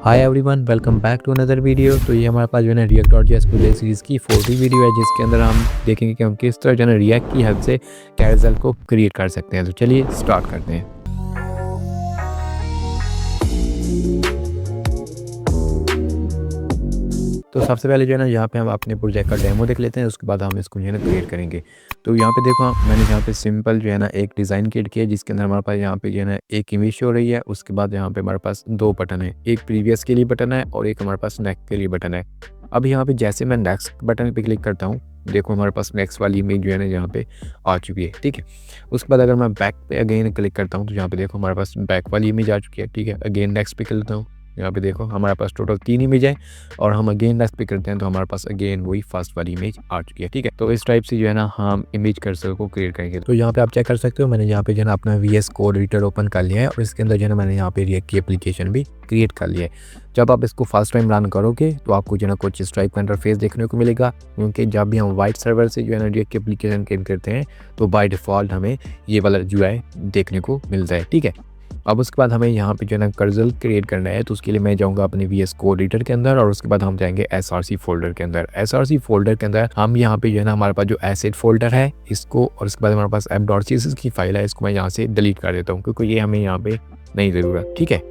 Hi everyone, welcome back to another video. तो ये हमारे पास जो है ना React dot JS project series की 40 वीडियो है, जिसके अंदर हम देखेंगे कि हम किस तरह जो है ना रिएक्ट की हेल्प से कैरोसेल को क्रिएट कर सकते हैं। तो चलिए स्टार्ट करते हैं। तो सबसे पहले जो है ना यहाँ पे हम अपने प्रोजेक्ट का डेमो देख लेते हैं, उसके बाद हम इसको जो है ना क्रिएट करेंगे। तो यहाँ पे देखो मैंने यहाँ पे सिंपल जो है ना एक डिज़ाइन क्रिएट किया, जिसके अंदर हमारे पास यहाँ पे जो है ना एक इमेज हो रही है। उसके बाद यहाँ पे हमारे पास दो बटन है, एक प्रीवियस के लिए बटन है और एक हमारे पास नेक्स्ट के लिए बटन है। अब यहाँ पे जैसे मैं नेक्स्ट बटन पे क्लिक करता हूँ, देखो हमारे पास नेक्स्ट वाली इमेज जो है ना यहाँ पे आ चुकी है। ठीक है, उसके बाद अगर मैं बैक पे अगेन क्लिक करता हूँ तो यहाँ पे देखो हमारे पास बैक वाली इमेज आ चुकी है। ठीक है, अगेन नेक्स्ट पे क्लिक करता हूँ, यहाँ पे देखो हमारे पास टोटल 3 इमेज है और हम अगेन नेक्स्ट पे करते हैं तो हमारे पास अगेन वही फर्स्ट वाली इमेज आ चुकी है। ठीक है, तो इस टाइप से जो है ना हम इमेज कर्सर को क्रिएट करेंगे। तो यहाँ पे आप चेक कर सकते हो, मैंने यहाँ पे जो है ना अपना VS कोड एडिटर ओपन कर लिया है और इसके अंदर जो है ना मैंने यहाँ पे रिएक्ट की एप्लीकेशन भी क्रिएट कर लिया है। जब आप इसको फर्स्ट टाइम रन करोगे तो आपको जो है ना कुछ इस टाइप का इंटरफेस देखने को मिलेगा, क्योंकि जब भी हम वाइट सर्वर से जो है ना रिएक्ट की एप्लीकेशन क्रिएट करते हैं तो बाय डिफ़ॉल्ट हमें ये वाला UI देखने को मिलता है। ठीक है, अब उसके बाद हमें यहाँ पे जो है ना कर्सर क्रिएट करना है, तो उसके लिए मैं जाऊँगा अपने VS कोड एडिटर के अंदर और उसके बाद हम जाएंगे SRC फोल्डर के अंदर। SRC फोल्डर के अंदर हम यहाँ पे जो है ना हमारे पास जो एसेट फोल्डर है इसको, और उसके बाद हमारे पास app.css की फाइल है, इसको मैं यहाँ से डिलीट कर देता हूँ क्योंकि ये हमें यहाँ पे नहीं ज़रूरत। ठीक है,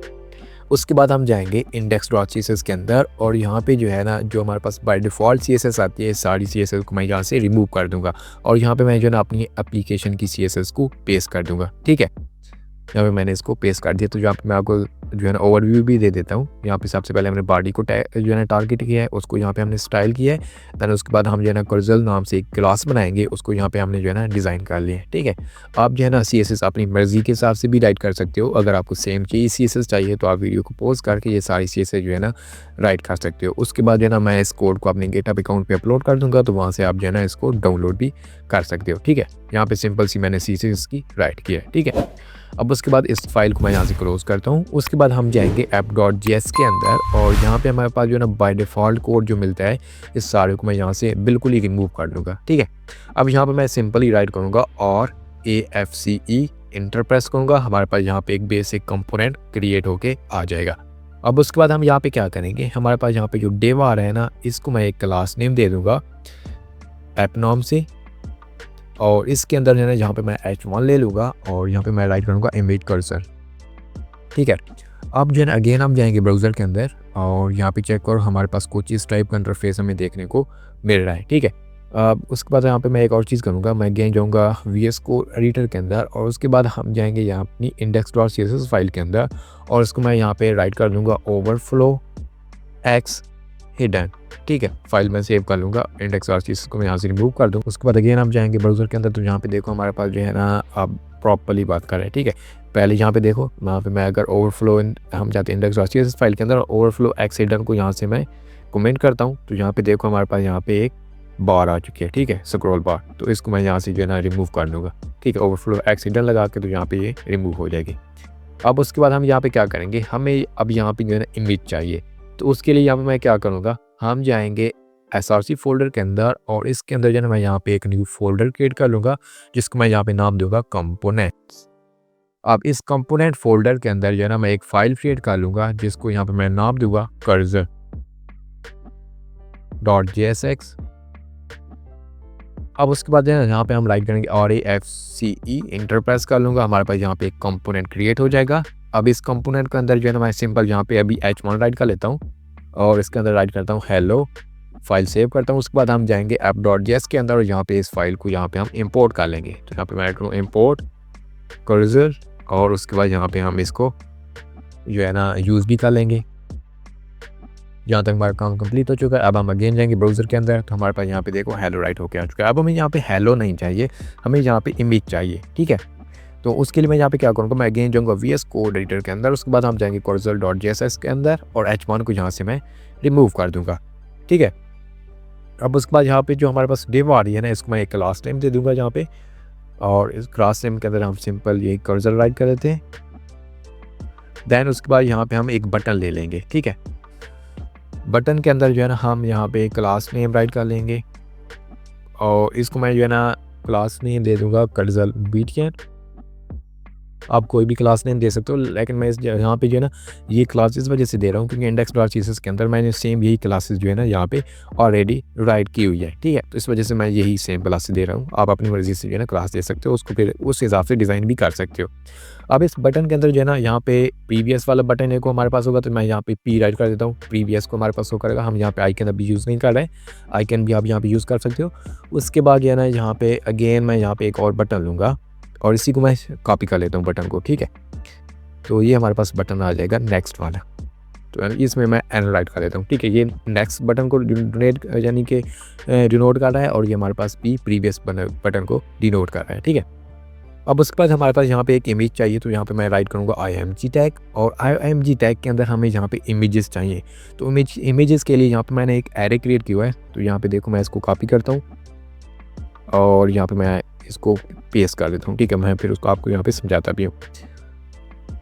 उसके बाद हम जाएंगे index.css के अंदर और यहाँ पे जो है ना जो हमारे पास बाय डिफ़ॉल्ट CSS आती है, सारी CSS को मैं यहाँ से रिमूव कर दूंगा और यहाँ पे मैं जो है ना अपनी एप्लीकेशन की CSS को पेस्ट कर दूंगा। ठीक है, यहाँ पे मैंने इसको पेस्ट कर दिया। तो यहाँ पे मैं आपको जो है ना ओवरव्यू भी दे देता हूँ। यहाँ पे सबसे पहले हमने बॉडी को जो है ना टारगेट किया है, उसको यहाँ पे हमने स्टाइल किया है। दैन उसके बाद हम जो है ना कर्सर नाम से एक क्लास बनाएंगे, उसको यहाँ पे हमने जो है ना डिज़ाइन कर लिया है। ठीक है, आप जो है ना CSS अपनी मर्जी के हिसाब से भी राइट कर सकते हो। अगर आपको सेम चीज़ CSS चाहिए तो आप वीडियो को पॉज करके ये सारी CSS जो है ना राइट कर सकते हो। उसके बाद जो है ना मैं इस कोड को अपने गिटहब अकाउंट पे अपलोड कर दूंगा, तो वहाँ से आप जो है ना इसको डाउनलोड भी कर सकते हो। ठीक है, यहाँ पे सिंपल सी मैंने CSS की राइट किया है। ठीक है, अब उसके बाद इस फाइल को मैं यहाँ से क्लोज करता हूँ। उसके बाद हम जाएंगे app.js के अंदर और यहाँ पे हमारे पास जो है ना बाय डिफ़ॉल्ट कोड जो मिलता है, इस सारे को मैं यहाँ से बिल्कुल ही रिमूव कर दूँगा। ठीक है, अब यहाँ पे मैं सिंपली राइट करूँगा और AFCE इंटर प्रेस करूँगा, हमारे पास यहाँ पे एक बेसिक कंपोनेंट क्रिएट होके आ जाएगा। अब उसके बाद हम यहाँ पे क्या करेंगे, हमारे पास यहाँ पे जो डेव आ रहा है ना, इसको मैं एक क्लास नेम दे दूँगा ऐप नाम से और इसके अंदर जो है ना यहाँ पे मैं H1 ले लूँगा और यहाँ पे मैं राइट करूँगा इमेज कर्सर। ठीक है, अब जो है ना अगेन हम जाएंगे ब्राउज़र के अंदर और यहाँ पे चेक करो हमारे पास कुछ इस टाइप का इंटरफेस हमें देखने को मिल रहा है। ठीक है, उसके बाद यहाँ पे मैं एक और चीज़ करूँगा, मैं अगेन जाऊँगा VS कोड एडिटर के अंदर और उसके बाद हम जाएंगे यहाँ अपनी index.css फाइल के अंदर और उसको मैं यहाँ पे राइट कर दूँगा ओवरफ्लो एक्स हिडन। ठीक है, फाइल में सेव कर लूँगा, index.css को मैं यहाँ से रिमूव कर दूँ। उसके बाद अगेन हम जाएंगे ब्राउज़र के अंदर, तो यहाँ पे देखो हमारे पास जो है ना अब प्रॉपर्ली बात कर रहे हैं। ठीक है, पहले यहाँ पे देखो वहाँ पे मैं अगर ओवरफ्लो हम जाते हैं index.css फाइल के अंदर और ओवरफ्लो एक्स हिडन को यहाँ से मैं कमेंट करता हूँ, तो यहाँ पे देखो हमारे पास यहाँ पे एक बार आ चुकी है। ठीक है, स्क्रॉल बार, तो इसको मैं यहाँ से जो है ना रिमूव कर दूँगा। ठीक है, ओवरफ्लो एक्स हिडन लगा के तो यहाँ पे ये रिमूव हो जाएगी। अब उसके बाद हम यहाँ पे क्या करेंगे, हमें अब यहाँ पे जो है ना इमेज चाहिए, तो उसके लिए यहाँ पे मैं क्या करूँगा, हम जाएंगे SRC फोल्डर के अंदर और इसके अंदर जो है ना मैं यहाँ पे एक न्यू फोल्डर क्रिएट कर लूँगा, जिसको मैं यहाँ पे नाम दूंगा कंपोनेंट्स। अब इस कंपोनेंट फोल्डर के अंदर जो है ना मैं एक फाइल क्रिएट कर लूँगा, जिसको यहाँ पे मैं नाम दूंगा cursor.jsx। अब उसके बाद जो है ना यहाँ पे हम राइट करेंगे RAFCE इंटर प्रेस कर लूँगा, हमारे पास यहाँ पे एक कंपोनेंट क्रिएट हो जाएगा। अब इस कंपोनेंट के अंदर जो है ना मैं सिंपल यहाँ पे अभी H1 राइट कर लेता हूँ और इसके अंदर राइट करता हूँ हेलो, फाइल सेव करता हूँ। उसके बाद हम जाएंगे app.js के अंदर और यहाँ पे इस फाइल को यहाँ पे हम इंपोर्ट कर लेंगे। तो यहाँ पे मैं राइट करूँ इंपोर्ट कर्सर और उसके बाद यहाँ पे हम इसको जो है ना यूज़ भी कर लेंगे। जहाँ तक हमारा काम कंप्लीट हो चुका है, अब हम अगेन जाएंगे ब्राउज़र के अंदर, तो हमारे पास यहाँ पे देखो हेलो राइट होके आ चुका है। अब हमें यहाँ पे हेलो नहीं चाहिए, हमें यहाँ पे इमेज चाहिए। ठीक है, तो उसके लिए मैं यहाँ पे क्या करूँगा, मैं अगेन जाऊँगा VS कोड एडिटर के अंदर, उसके बाद हम जाएंगे cursor.js के अंदर और H1 को यहाँ से मैं रिमूव कर दूँगा। ठीक है, अब उसके बाद यहाँ पे जो हमारे पास डिव आ रही है ना, इसको मैं एक क्लास नेम दे दूँगा यहाँ पे और इस क्लास नेम के अंदर हम सिंपल ये कर्सर राइट कर देते हैं। दैन उसके बाद यहाँ पे हम एक बटन ले लेंगे। ठीक है, बटन के अंदर जो है ना हम यहाँ पे क्लास नेम राइट कर लेंगे और इसको मैं जो है ना क्लास नेम दे दूँगा कर्सर BTN। आप कोई भी क्लास नेम दे सकते हो, लेकिन मैं इस यहाँ पे जो है ना ये क्लास इस वजह से दे रहा हूँ क्योंकि इंडेक्स डॉट सीएसएस के अंदर मैंने सेम यही क्लासेस जो है ना यहाँ पे ऑलरेडी राइट की हुई है, ठीक है। तो इस वजह से मैं यही सेम क्लासेस दे रहा हूँ। आप अपनी मर्ज़ी से जो है ना क्लास दे सकते हो, उसको फिर उस हिसाब से डिज़ाइन भी कर सकते हो। अब इस बटन के अंदर जो है ना यहाँ पे प्रीवियस वाला बटन है को हमारे पास होगा, तो मैं यहाँ पे पी राइट कर देता हूँ। प्रीवियस को हमारे पास हो करेगा, हम यहाँ पे आइकन अभी यूज़ नहीं कर रहे हैं, आइकन भी आप यहाँ पे यूज़ कर सकते हो। उसके बाद जो है ना यहाँ पे अगेन मैं यहाँ पे एक और बटन लूँगा और इसी को मैं कॉपी कर लेता हूँ बटन को, ठीक है। तो ये हमारे पास बटन आ जाएगा नेक्स्ट वाला, तो इसमें मैं एन राइट कर लेता हूँ, ठीक है। ये नेक्स्ट बटन को डिनोट यानी कि डिनोट कर रहा है और ये हमारे पास पी प्रीवियस बटन को डिनोट कर रहा है, ठीक है। अब उसके बाद हमारे पास यहाँ पे एक इमेज चाहिए, तो यहाँ पे मैं राइट करूँगा IMG टैग, और IMG टैग के अंदर हमें यहाँ पे इमेजेस चाहिए। तो इमेजेस के लिए यहाँ पे मैंने एक एरे क्रिएट किया है, तो यहाँ पे देखो मैं इसको कॉपी करता हूँ और यहाँ पे मैं इसको पेस्ट कर देता हूँ, ठीक है। मैं फिर उसको आपको यहाँ पे समझाता भी हूँ।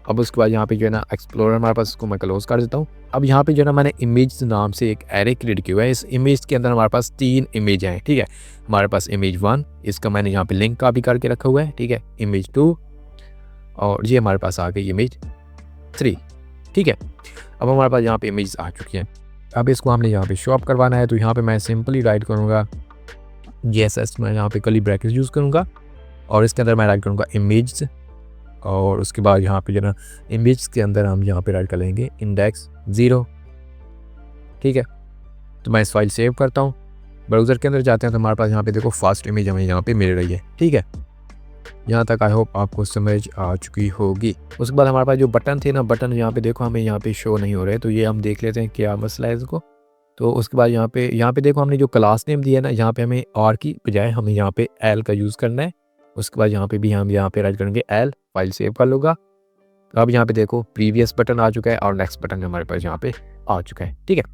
अब उसके बाद यहाँ पे जो है ना एक्सप्लोरर हमारे पास, इसको मैं क्लोज कर देता हूँ। अब यहाँ पे जो है ना मैंने इमेज नाम से एक एरे क्रिएट किया हुआ है। इस इमेज के अंदर हमारे पास 3 इमेज हैं, ठीक है। हमारे पास इमेज 1, इसका मैंने यहाँ पे लिंक कॉपी करके रखा हुआ है, ठीक है। इमेज 2 और ये हमारे पास आ गई इमेज 3, ठीक है। अब हमारे पास यहाँ पे इमेज आ चुकी हैं। अब इसको हमने यहाँ पे शो अप करवाना है, तो यहाँ पे मैं सिंपली राइट करूँगा JSS, मैं यहाँ पे कर्ली ब्रैकेट यूज़ करूँगा और इसके अंदर मैं राइट करूँगा इमेज, और उसके बाद यहाँ पे जो ना इमेज के अंदर हम यहाँ पे राइट कर लेंगे इंडेक्स 0, ठीक है। तो मैं इस फाइल सेव करता हूँ, ब्राउज़र के अंदर जाते हैं तो हमारे पास यहाँ पे देखो फर्स्ट इमेज हमें यहाँ पे मिल रही है, ठीक है। यहाँ तक आई होप आपको समझ आ चुकी होगी। उसके बाद हमारे पास जो बटन थे ना, बटन यहाँ पे देखो हमें यहाँ पे शो नहीं हो रहे, तो ये हम देख लेते हैं क्या मसला है इसको। तो उसके बाद यहाँ पे देखो हमने जो क्लास नेम दिया है ना, यहाँ पे हमें आर की बजाय हमें यहाँ पे एल का यूज़ करना है। उसके बाद यहाँ पे भी हम यहाँ पे राइट करेंगे एल, फाइल सेव कर लूँगा। अब यहाँ पे देखो प्रीवियस बटन आ चुका है और नेक्स्ट बटन हमारे पास यहाँ पे आ चुका है, ठीक है।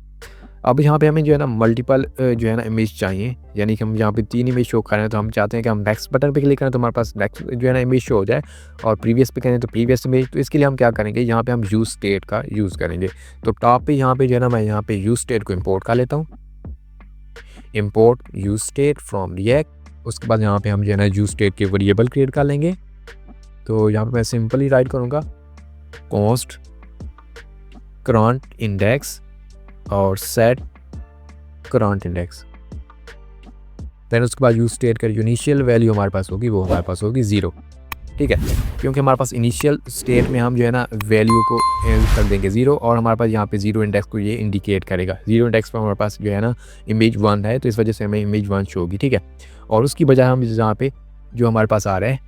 अब यहाँ पे हमें जो है ना मल्टीपल जो है ना इमेज चाहिए, यानी कि हम यहाँ पे 3 इमेज शो कर रहे हैं, तो हम चाहते हैं कि हम नेक्स्ट बटन पे क्लिक करें तो हमारे पास नेक्स्ट जो है ना इमेज शो हो जाए, और प्रीवियस पे करें तो प्रीवियस इमेज। तो इसके लिए हम क्या करेंगे, यहाँ पे हम यूज स्टेट का यूज़ करेंगे। तो टॉप पे यहाँ पे जो है ना मैं यहाँ पे यूज स्टेट को इम्पोर्ट कर लेता हूँ, import use state from react. उसके बाद यहाँ पे हम जो है ना यूज स्टेट के वेरिएबल क्रिएट कर लेंगे। तो यहाँ पे मैं सिंपली राइट करूँगा कॉस्ट करंट इंडेक्स और सेट करंट इंडेक्स। देन उसके बाद यूज स्टेट का इनिशियल वैल्यू हमारे पास होगी, वो हमारे पास होगी 0, ठीक है। क्योंकि हमारे पास इनिशियल स्टेट में हम जो है ना वैल्यू को कर देंगे 0, और हमारे पास यहाँ पे 0 इंडेक्स को ये इंडिकेट करेगा। 0 इंडेक्स पर हमारे पास जो है ना इमेज 1 है, तो इस वजह से हमें इमेज 1 शो होगी, ठीक है। और उसकी बजाय हम यहाँ पे जो हमारे पास आ रहा है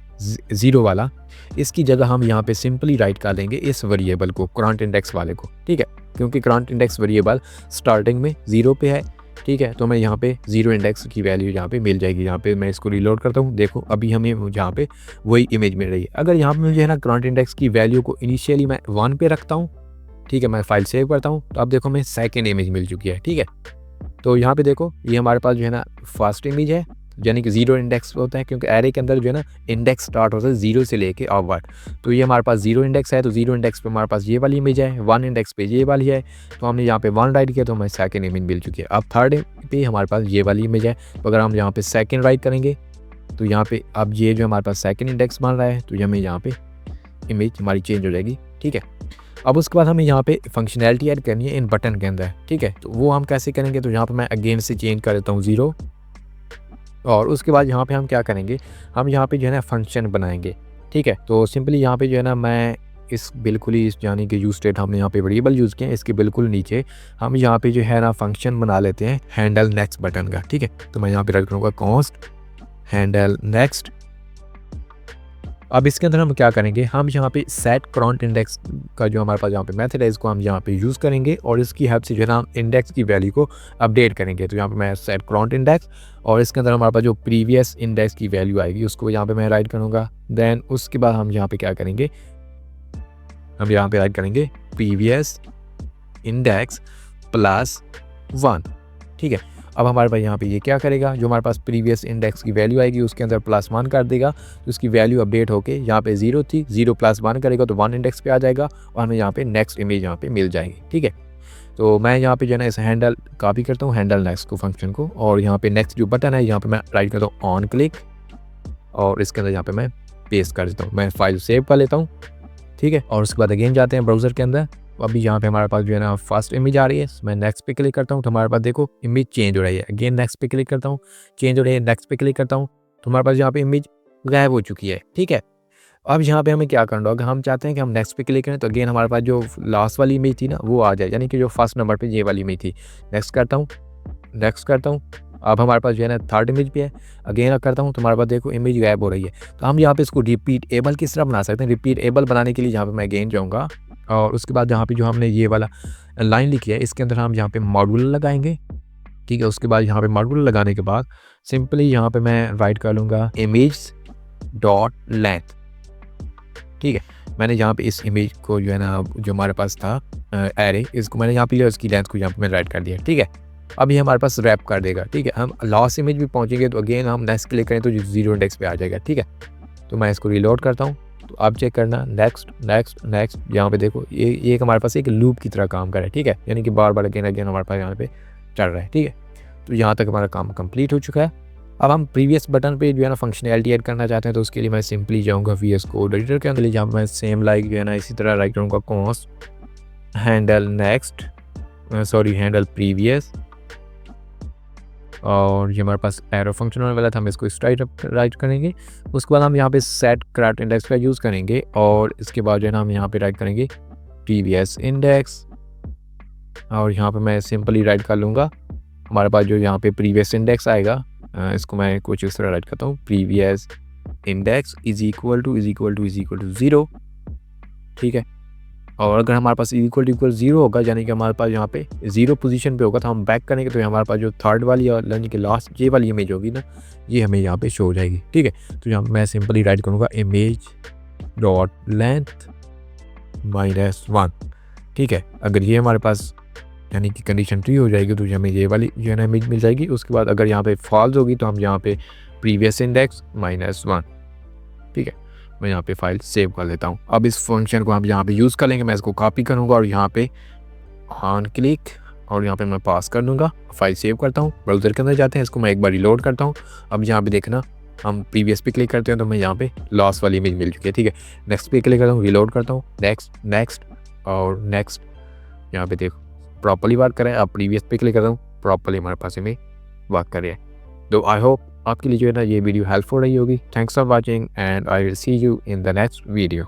0 वाला, इसकी जगह हम यहाँ पे सिंपली राइट कर देंगे इस वेरिएबल को, करंट इंडेक्स वाले को, ठीक है। क्योंकि करंट इंडेक्स वेरिएबल स्टार्टिंग में 0 पे है, ठीक है। तो हमें यहाँ पे 0 इंडेक्स की वैल्यू यहाँ पे मिल जाएगी। यहाँ पे मैं इसको रिलोड करता हूँ, देखो अभी हमें यहाँ पे वही इमेज मिल रही है। अगर यहाँ पे मुझे है ना करंट इंडेक्स की वैल्यू को इनिशियली मैं 1 पे रखता हूँ, ठीक है, मैं फाइल सेव करता हूँ, तो अब देखो हमें सेकेंड इमेज मिल चुकी है, ठीक है। तो यहाँ पे देखो ये हमारे पास जो है ना फर्स्ट इमेज है, यानी कि 0 इंडेक्स होता है, क्योंकि एरे के अंदर जो है ना इंडेक्स स्टार्ट होता है 0 से लेके अपवर्ड। तो ये हमारे पास 0 इंडेक्स है, तो 0 इंडेक्स पे हमारे पास ये वाली इमेज है, 1 इंडेक्स पे ये वाली है। तो हमने यहाँ पे 1 राइट किया तो हमें सेकंड इमेज मिल चुकी है। अब थर्ड पे हमारे पास ये वाली इमेज है, तो अगर हम यहाँ पे सेकंड राइट करेंगे तो यहाँ पे अब ये जो हमारे पास सेकंड इंडेक्स बन रहा है, तो हमें यहाँ पे इमेज हमारी चेंज हो जाएगी, ठीक है। अब उसके बाद हमें यहाँ पे फंक्शनैलिटी ऐड करनी है इन बटन के अंदर, ठीक है। तो वो हम कैसे करेंगे, तो यहाँ पर मैं अगेन से चेंज कर देता हूँ 0, और उसके बाद यहाँ पे हम क्या करेंगे, हम यहाँ पे जो है ना फंक्शन बनाएंगे, ठीक है। तो सिंपली यहाँ पे जो है ना मैं इस बिल्कुल ही इस यानी कि यूज स्टेट हमने यहाँ पे वेरिएबल यूज़ किया है, इसके बिल्कुल नीचे हम यहाँ पे जो है ना फंक्शन बना लेते हैं हैंडल नेक्स्ट बटन का, ठीक है। तो मैं यहाँ पे रख करूँगा कॉन्स्ट हैंडल नेक्स्ट। अब इसके अंदर हम क्या करेंगे, हम यहाँ पे सेट करंट इंडेक्स का जो हमारे पास यहाँ पे मेथड है, इसको हम यहाँ पे यूज़ करेंगे और इसकी हेल्प से जो है ना हम इंडेक्स की वैल्यू को अपडेट करेंगे। तो यहाँ पे मैं सेट करंट इंडेक्स, और इसके अंदर हमारे पास जो प्रीवियस इंडेक्स की वैल्यू आएगी उसको यहाँ पे मैं राइट करूँगा। देन उसके बाद हम यहाँ पे क्या करेंगे, हम यहाँ पे राइट करेंगे प्रीवियस इंडेक्स +1, ठीक है। अब हमारे पास यहाँ पे ये क्या करेगा, जो हमारे पास प्रीवियस इंडेक्स की वैल्यू आएगी उसके अंदर +1 कर देगा, तो उसकी वैल्यू अपडेट होके यहाँ पे 0 थी, 0 +1 करेगा तो 1 इंडेक्स पे आ जाएगा, और हमें यहाँ पे नेक्स्ट इमेज यहाँ पे मिल जाएगी, ठीक है। तो मैं यहाँ पे जो है ना इस हैंडल कॉपी करता हूँ, हैंडल नेक्स्ट को फंक्शन को, और यहाँ पे नेक्स्ट जो बटन है यहाँ पे मैं राइट करता हूँ ऑन क्लिक, और इसके अंदर यहाँ पे मैं पेस्ट कर देता हूँ। मैं फाइल सेव कर लेता हूँ, ठीक है। और उसके बाद अगेन जाते हैं ब्राउज़र के अंदर। अभी यहाँ पे हमारे पास जो है ना फर्स्ट इमेज आ रही है, मैं नेक्स्ट पे क्लिक करता हूँ तो हमारे पास देखो इमेज चेंज हो रही है। अगेन नेक्स्ट पे क्लिक करता हूँ, चेंज हो रही है, नेक्स्ट पे क्लिक करता हूँ तो हमारे पास यहाँ पे इमेज गायब हो चुकी है, ठीक है। अब यहाँ पे हमें क्या करना होगा, हम चाहते हैं कि हम नेक्स्ट पे क्लिक करें तो अगेन हमारे पास जो लास्ट वाली इमेज थी ना वो आ जाए, यानी कि जो फर्स्ट नंबर पे ये वाली इमेज थी। नेक्स्ट करता हूँ, नेक्स्ट करता हूँ, अब हमारे पास जो है ना थर्ड इमेज पे है। अगेन करता हूँ तो हमारे पास देखो इमेज गायब हो रही है। तो हम यहाँ पे इसको रिपीटेबल किस तरह बना सकते हैं। रिपीटेबल बनाने के लिए यहाँ पे मैं अगेन जाऊँगा और उसके बाद यहाँ पे जो हमने ये वाला लाइन लिखी है इसके अंदर हम यहाँ पे मॉड्यूल लगाएंगे, ठीक है। उसके बाद यहाँ पे मॉड्यूल लगाने के बाद सिंपली यहाँ पे मैं राइट कर लूँगा इमेज डॉट लेंथ, ठीक है। मैंने यहाँ पे इस इमेज को जो है ना जो हमारे पास था एरे, इसको मैंने यहाँ पे लिया, उसकी लेंथ को यहाँ पे मैं राइट कर दिया, ठीक है। अब ये हमारे पास रैप कर देगा, ठीक है। हम लास्ट इमेज भी पहुँचेंगे तो अगेन हम नेक्स्ट क्लिक करें तो 0 इंडेक्स पे आ जाएगा, ठीक है। तो मैं इसको रिलोड करता हूँ तो आप चेक करना नेक्स्ट नेक्स्ट नेक्स्ट, यहाँ पे देखो ये हमारे पास एक लूप की तरह काम कर रहा है, ठीक है। यानी कि बार बार अगेन अगेन हमारे पास यहाँ पे चल रहा है, ठीक है। तो यहाँ तक हमारा काम कंप्लीट हो चुका है। अब हम प्रीवियस बटन पे जो है ना फंक्शनैलिटी ऐड करना चाहते हैं तो उसके लिए मैं सिंपली जाऊँगा VS कोड एडिटर के अंदर, जहाँ मैं सेम लाइक जो है ना इसी तरह राइट करूँगा cons handle next, sorry handle previous, और ये हमारे पास एरो फंक्शन होने वाला था, हम इसको राइट करेंगे। उसके बाद हम यहाँ पे सेट करंट इंडेक्स का यूज़ करेंगे और इसके बाद जो है ना हम यहाँ पे राइट करेंगे प्रीवियस इंडेक्स, और यहाँ पे मैं सिंपली राइट कर लूँगा हमारे पास जो यहाँ पे प्रीवियस इंडेक्स आएगा, इसको मैं कुछ इस तरह राइट करता हूँ previous index is equal to 0, ठीक है। और अगर हमारे पास इक्वल टू 0 होगा यानी कि हमारे पास यहाँ पे 0 पोजीशन पे होगा तो हम बैक करेंगे तो हमारे पास जो थर्ड वाली और यानी कि लास्ट ये वाली इमेज होगी ना ये हमें यहाँ पे शो हो जाएगी, ठीक है। तो यहाँ मैं सिंपली राइट करूँगा इमेज डॉट लेंथ -1, ठीक है। अगर ये हमारे पास यानी कि कंडीशन ट्री हो जाएगी तो हमें ये वाली जो है ना इमेज मिल जाएगी। उसके बाद अगर यहाँ पे फॉल्स होगी तो हम यहाँ पे प्रीवियस इंडेक्स -1, ठीक है। मैं यहाँ पे फाइल सेव कर लेता हूँ। अब इस फंक्शन को हम यहाँ पे यूज़ कर लेंगे, मैं इसको कॉपी करूँगा और यहाँ पे ऑन क्लिक और यहाँ पे मैं पास कर दूँगा, फाइल सेव करता हूँ। ब्राउज़र के अंदर जाते हैं, इसको मैं एक बार रिलोड करता हूँ। अब यहाँ पे देखना हम प्रीवियस पे क्लिक करते हैं तो मैं यहाँ पे लास्ट वाली इमेज मिल चुकी है, ठीक है। नेक्स्ट पे क्लिक करता हूँ, रिलोड करता हूँ, नेक्स्ट नेक्स्ट और नेक्स्ट, यहाँ पे देखो प्रॉपर्ली वर्क करें। अब प्रीवियस पे क्लिक करता हूँ, प्रॉपर्ली हमारे पास इमेज वर्क कर रही है। तो आई होप आपके लिए जो है ना ये वीडियो हेल्पफुल रही होगी। Thanks for watching and I will see you in the next video.